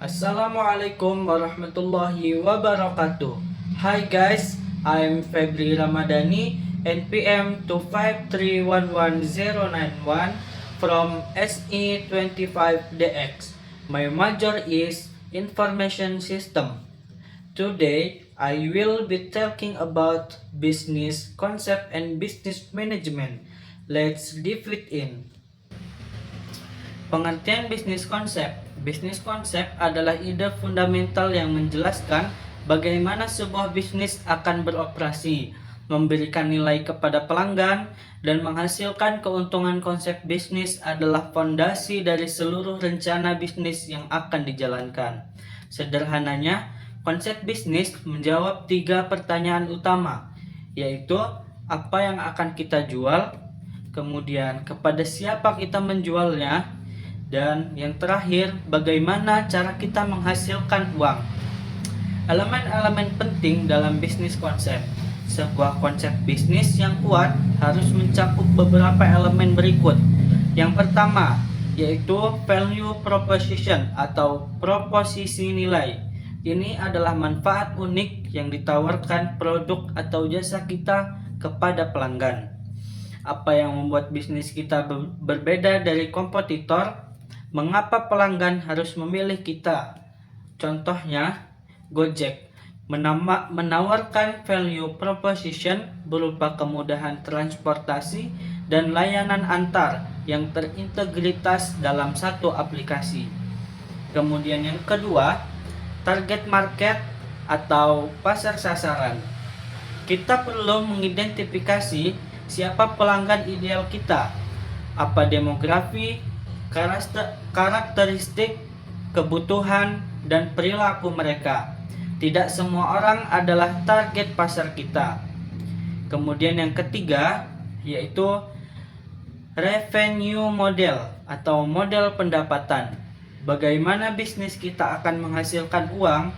Assalamualaikum warahmatullahi wabarakatuh. Hi guys, I'm Febri Ramadhani, NPM 2531191 from SE25DX. My major is Information System. Today, I will be talking about business concept and business management. Let's dive it in. Pengertian bisnis konsep. Bisnis konsep adalah ide fundamental yang menjelaskan bagaimana sebuah bisnis akan beroperasi, memberikan nilai kepada pelanggan, dan menghasilkan keuntungan. Konsep bisnis adalah fondasi dari seluruh rencana bisnis yang akan dijalankan. Sederhananya, konsep bisnis menjawab 3 pertanyaan utama, yaitu apa yang akan kita jual, kemudian kepada siapa kita menjualnya, dan yang terakhir, bagaimana cara kita menghasilkan uang. Elemen-elemen penting dalam bisnis konsep. Sebuah konsep bisnis yang kuat harus mencakup beberapa elemen berikut. Yang pertama, yaitu value proposition atau proposisi nilai. Ini adalah manfaat unik yang ditawarkan produk atau jasa kita kepada pelanggan. Apa yang membuat bisnis kita berbeda dari kompetitor? Mengapa pelanggan harus memilih kita? Contohnya, Gojek menawarkan value proposition berupa kemudahan transportasi dan layanan antar yang terintegritas dalam satu aplikasi. Kemudian yang kedua, target market atau pasar sasaran. Kita perlu mengidentifikasi siapa pelanggan ideal kita, apa demografi, karakteristik, kebutuhan, dan perilaku mereka. Tidak semua orang adalah target pasar kita. Kemudian yang ketiga, yaitu revenue model atau model pendapatan. Bagaimana bisnis kita akan menghasilkan uang?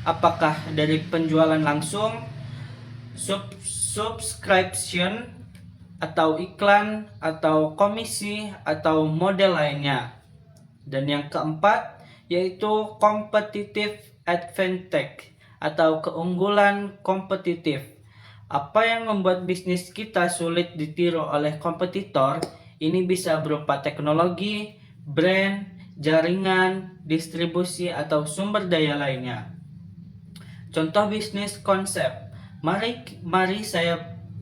Apakah dari penjualan langsung, subscription, atau iklan, atau komisi, atau model lainnya. Dan yang keempat, yaitu competitive advantage atau keunggulan kompetitif. Apa yang membuat bisnis kita sulit ditiru oleh kompetitor? Ini bisa berupa teknologi, brand, jaringan, distribusi, atau sumber daya lainnya. Contoh bisnis konsep.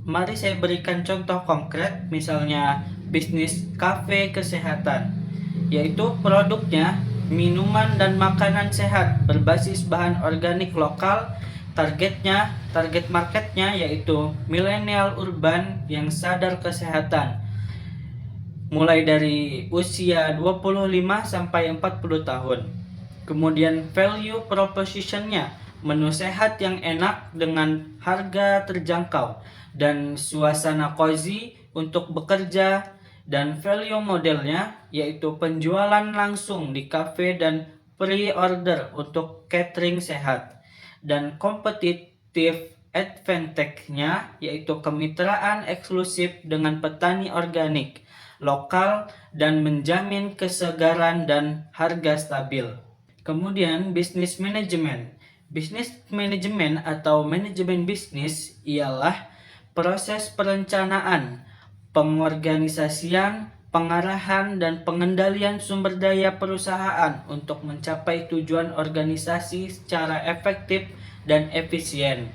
Mari saya berikan contoh konkret, misalnya bisnis kafe kesehatan, yaitu produknya minuman dan makanan sehat berbasis bahan organik lokal. Target marketnya yaitu milenial urban yang sadar kesehatan, mulai dari usia 25 sampai 40 tahun. Kemudian value propositionnya, menu sehat yang enak dengan harga terjangkau dan suasana cozy untuk bekerja. Dan value modelnya yaitu penjualan langsung di kafe dan pre-order untuk catering sehat. Dan competitive advantage-nya yaitu kemitraan eksklusif dengan petani organik lokal dan menjamin kesegaran dan harga stabil. Kemudian bisnis manajemen. Bisnis manajemen atau manajemen bisnis ialah proses perencanaan, pengorganisasian, pengarahan, dan pengendalian sumber daya perusahaan untuk mencapai tujuan organisasi secara efektif dan efisien.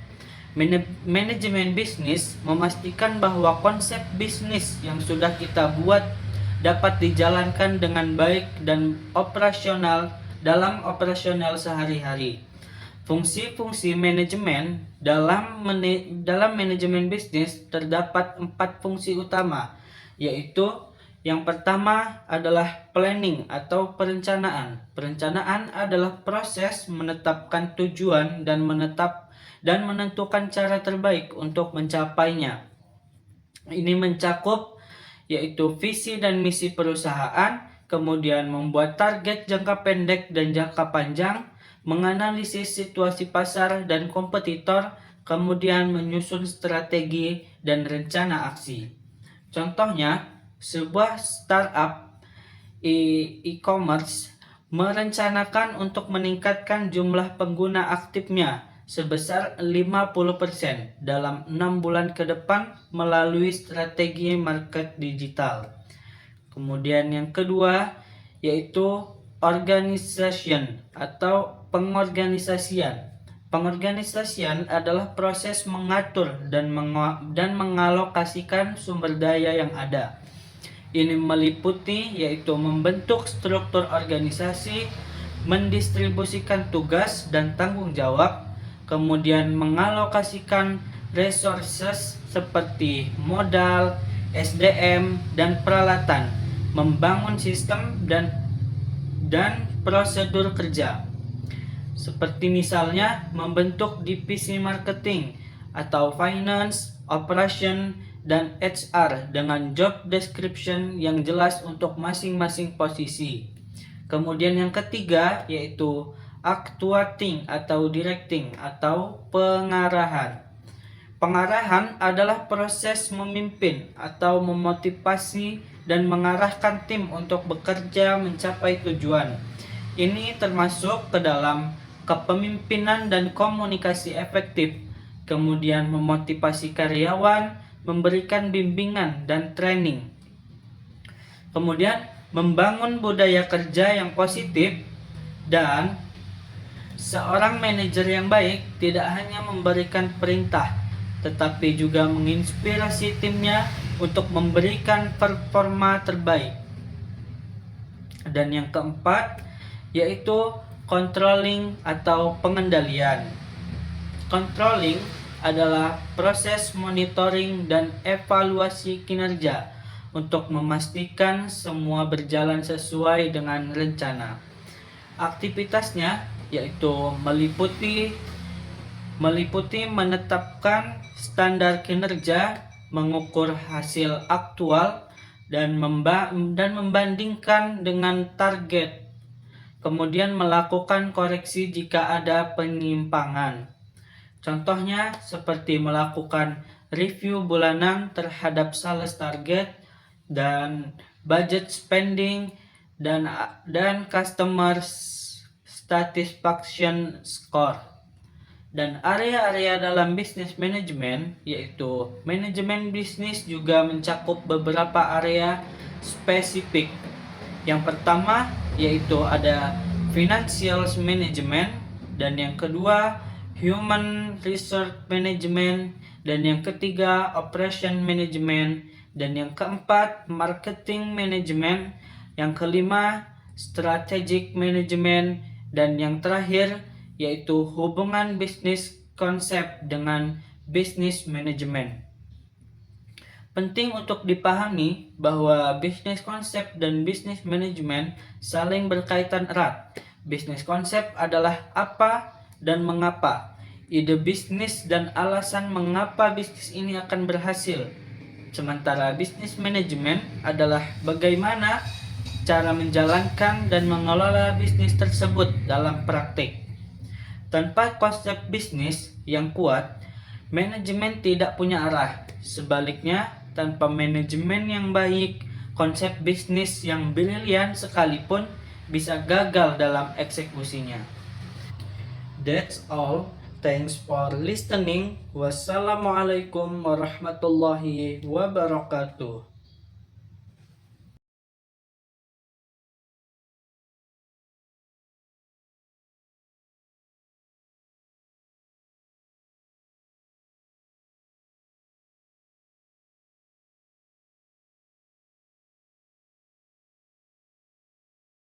Manajemen bisnis memastikan bahwa konsep bisnis yang sudah kita buat dapat dijalankan dengan baik dan dalam operasional sehari-hari. Fungsi-fungsi manajemen dalam manajemen bisnis terdapat 4 fungsi utama, yaitu yang pertama adalah planning atau perencanaan. Perencanaan adalah proses menetapkan tujuan dan menentukan cara terbaik untuk mencapainya. Ini mencakup yaitu visi dan misi perusahaan, kemudian membuat target jangka pendek dan jangka panjang, menganalisis situasi pasar dan kompetitor, kemudian menyusun strategi dan rencana aksi. Contohnya, sebuah startup e-commerce merencanakan untuk meningkatkan jumlah pengguna aktifnya sebesar 50% dalam 6 bulan ke depan melalui strategi market digital. Kemudian yang kedua yaitu organization atau pengorganisasian. Pengorganisasian adalah proses mengatur dan mengalokasikan sumber daya yang ada. Ini meliputi yaitu membentuk struktur organisasi, mendistribusikan tugas dan tanggung jawab, kemudian mengalokasikan resources seperti modal, SDM, dan peralatan, membangun sistem dan prosedur kerja. Seperti misalnya membentuk divisi marketing atau finance, operation, dan HR dengan job description yang jelas untuk masing-masing posisi. Kemudian yang ketiga yaitu actuating atau directing atau pengarahan. Pengarahan adalah proses memimpin atau memotivasi dan mengarahkan tim untuk bekerja mencapai tujuan. Ini termasuk ke dalam kepemimpinan dan komunikasi efektif, kemudian memotivasi karyawan, memberikan bimbingan dan training. Kemudian membangun budaya kerja yang positif, dan seorang manajer yang baik tidak hanya memberikan perintah, tetapi juga menginspirasi timnya untuk memberikan performa terbaik. Dan yang keempat yaitu controlling atau pengendalian. Controlling adalah proses monitoring dan evaluasi kinerja untuk memastikan semua berjalan sesuai dengan rencana. Aktivitasnya yaitu meliputi menetapkan standar kinerja, mengukur hasil aktual, dan membandingkan dengan target, kemudian melakukan koreksi jika ada penyimpangan. Contohnya seperti melakukan review bulanan terhadap sales target dan budget spending dan customer satisfaction score. Dan area-area dalam bisnis manajemen yaitu manajemen bisnis juga mencakup beberapa area spesifik. Yang pertama yaitu ada financial management, dan yang kedua human resource management, dan yang ketiga operation management, dan yang keempat marketing management, yang kelima strategic management, dan yang terakhir yaitu hubungan bisnis konsep dengan bisnis management. Penting untuk dipahami bahwa bisnis konsep dan bisnis manajemen saling berkaitan erat. Bisnis konsep adalah apa dan mengapa, ide bisnis dan alasan mengapa bisnis ini akan berhasil. Sementara bisnis manajemen adalah bagaimana cara menjalankan dan mengelola bisnis tersebut dalam praktik. Tanpa konsep bisnis yang kuat, manajemen tidak punya arah. Sebaliknya, tanpa manajemen yang baik, konsep bisnis yang brilian sekalipun bisa gagal dalam eksekusinya. That's all. Thanks for listening. Wassalamualaikum warahmatullahi wabarakatuh.